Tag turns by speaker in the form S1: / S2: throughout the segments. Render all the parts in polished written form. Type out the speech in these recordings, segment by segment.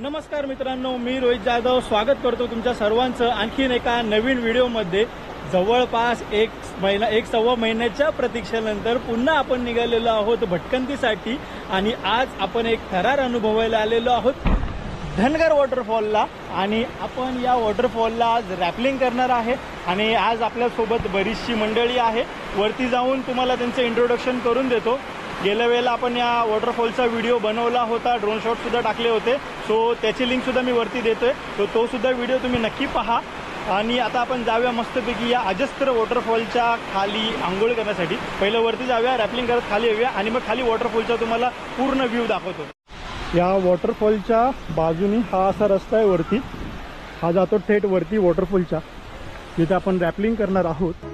S1: नमस्कार मित्रांनो, मी रोहित जाधव स्वागत करतो तुमच्या सर्वांचं आणखीन एका नवीन व्हिडिओमध्ये। जवळपास एक सव्वा महिन्याच्या प्रतीक्षेनंतर पुन्हा आपण निघालेलो आहोत भटकंतीसाठी आणि आज आपण एक थरार अनुभवायला आलेलो आहोत धनगर वॉटरफॉलला। आणि आपण या वॉटरफॉलला आज रॅपलिंग करणार आहे आणि आज आपल्यासोबत बरीचशी मंडळी आहे। वरती जाऊन तुम्हाला त्यांचं इंट्रोडक्शन करून देतो। गेल्या वेळेला आपण या वॉटरफॉलचा व्हिडिओ बनवला होता, ड्रोन शॉट सुद्धा टाकले होते, सो त्याची लिंक सुद्धा मी वरती देतोय, तो सुद्धा व्हिडिओ तुम्ही नक्की पहा। आणि आता आपण जाऊया मस्तपैकी या अजस्त्र वॉटरफॉलच्या खाली आंघोळ करण्यासाठी। पहिलं वरती जाऊया, रॅपलिंग करत खाली येऊया आणि मग खाली वॉटरफॉलचा तुम्हाला पूर्ण व्ह्यू दाखवतो। या वॉटरफॉलच्या बाजूनी हा असा रस्ता आहे वरती, हा जातो थेट वरती वॉटरफॉलच्या, जिथे आपण रॅपलिंग करणार आहोत।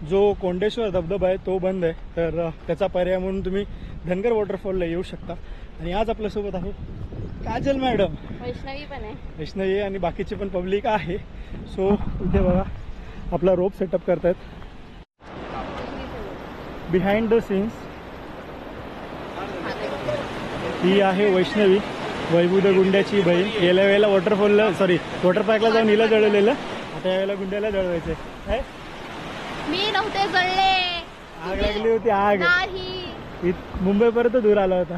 S1: जो कोंडेश्वर धबधबा आहे तो बंद आहे, तर त्याचा पर्याय म्हणून तुम्ही धनगर वॉटरफॉलला येऊ शकता। आणि आज आपल्यासोबत आहे काजल मॅडम,
S2: वैष्णवी पण आहे,
S1: वैष्णवी आणि बाकीची पण पब्लिक आहे। सो इथे बघा आपला रोप सेटअप करतायत बिहाइंड द सीन्स। ही आहे वैष्णवी, वैभूद गुंड्याची बहीण। गेल्या वेळेला वॉटर पार्कला जाऊन हिला जळवलेलं, आता यावेळेला गुंड्याला जळवायचंय काय?
S2: मी नव्हते जळले,
S1: आग लागली होती, आग
S2: नाही,
S1: मुंबईपर्यंत दूर आला होता।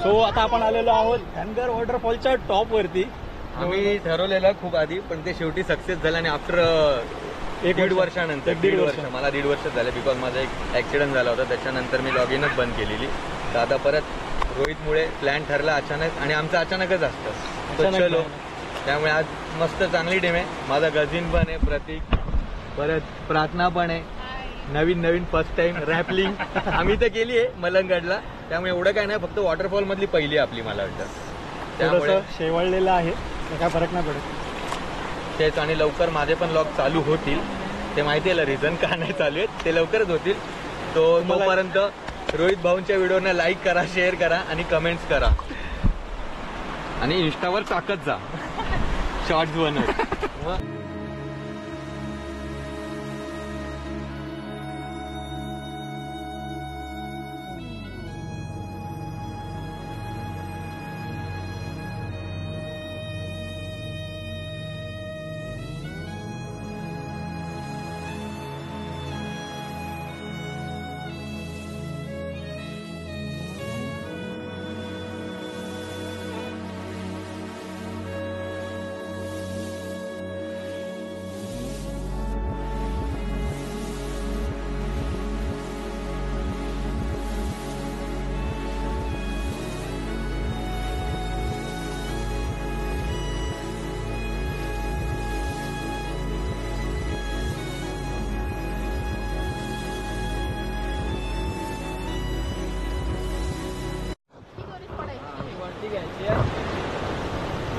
S1: सो आता आपण आलेलो आहोत धनगर वॉटरफॉलच्या टॉप वरती।
S3: आम्ही ठरवलेलं खूप आधी, पण ते शेवटी सक्सेस झालं आणि आफ्टर दीड वर्षानंतर मला 1.5 वर्ष झाले, बिकॉज माझा एक ऍक्सिडेंट झाला होता, त्याच्यानंतर मी लॉग इनच बंद केलेली। तर आता परत रोहितमुळे प्लॅन ठरला अचानक, आणि आमचं अचानकच असतं, चलो। त्यामुळे आज मस्त चांगली टीम आहे, माझा गझीन पण आहे प्रतीक, परत प्रार्थना पण आहे, नवीन फर्स्ट टाइम रॅपलिंग आम्ही तर केली आहे मलंगगडला, त्यामुळे एवढं काय नाही, फक्त वॉटरफॉल मधली पहिली आपली मला वाटतं, त्यामुळे
S1: शेवळलेलं आहे, काय फरक नाही पडत
S3: तेच। आणि लवकर माझे पण लॉग चालू होतील, ते माहिती आहे रिझन का नाही चालू आहेत, ते लवकरच होतील। तोपर्यंत रोहित भाऊंच्या व्हिडिओना लाईक करा, शेअर करा आणि कमेंट्स करा, आणि इंस्टावर टाकत जा शॉर्ट्स बनव।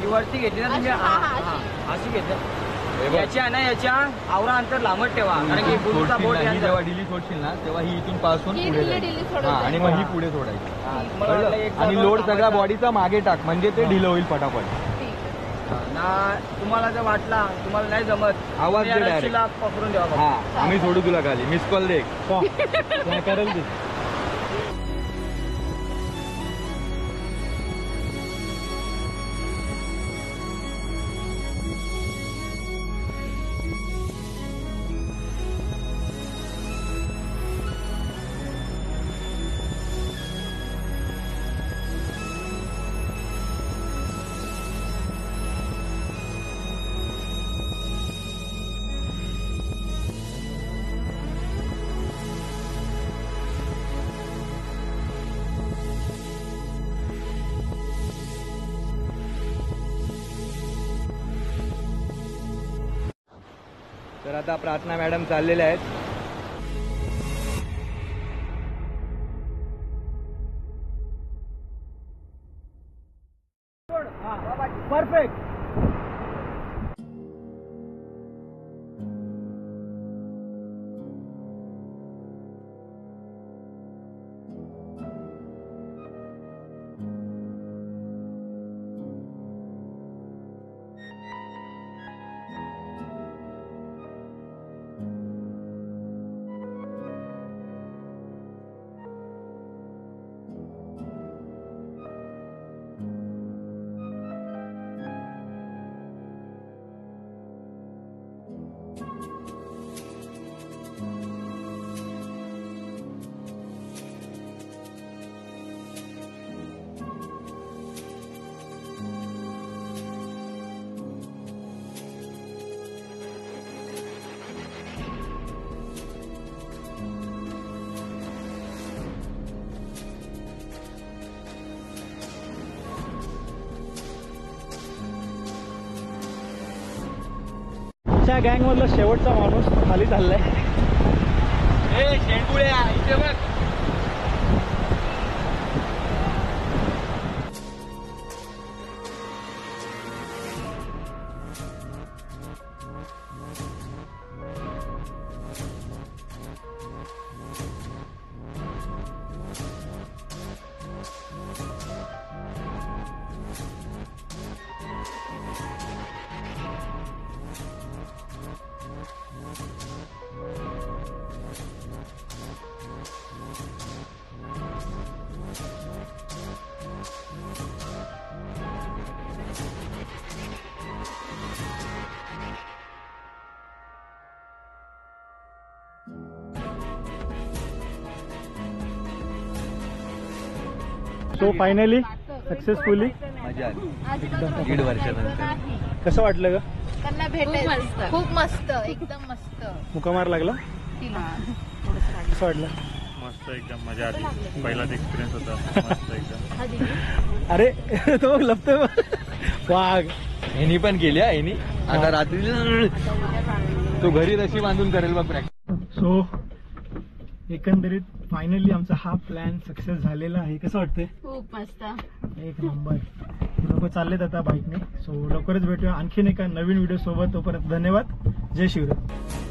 S4: वरती घेतली ना तुम्ही, अशी घेतली याच्या ना, याच्या आवरा अंतर लांबत ठेवा, कारण की गुरुचा बोट
S3: जेव्हा डिली सोडशील ना, तेव्हा ही इथून पासून पुढे जाईल, आणि मग ही पुढे सोडायची, आणि लोड सगळा बॉडीचा मागे टाक, म्हणजे ते ढिलं होईल पटापट
S4: ना। तुम्हाला जर वाटला तुम्हाला नाही जमत,
S3: आवाज दे डायरेक्ट,
S4: पकडून द्यावा,
S3: हा आम्ही सोडू तुला खाली, मिस कॉल दे
S1: करेल ते।
S3: तर आता प्रार्थना मॅडम चाललेल्या आहेत,
S1: परफेक्ट। आमच्या गँग मधला शेवटचा माणूस खाली चाललाय.
S3: शेंडुळ्या इथे बघ.
S1: सो फायनली सक्सेसफुली
S3: मजा आली 1.5 वर्षानंतर.
S1: कसं वाटलं ग?
S2: त्यांना भेटायचं खूप मस्त एकदम मस्त.
S1: मुकामार लागला?
S2: तिला
S1: कसं वाटलं?
S5: मस्त एकदम मजा आली. पहिलाच एक्सपिरियन्स होता. मस्त एकदम.
S1: अरे तो लपतो वाघ.
S3: ह्यानी पण केली ह्यानी. आता रात्री तो घरी रशी बांधून करेल बघ प्रॅक्टिस.
S1: सो एकंदरीत फायनली आमचा हा प्लॅन सक्सेस झालेला आहे. कसं वाटतंय?
S2: खूप मस्त.
S1: एक नंबर. लोक चाललेत आता बाईकने. सो लवकरच भेटूया आणखीन एका नवीन व्हिडिओ सोबत. तोपर्यंत धन्यवाद. जय शिवराय.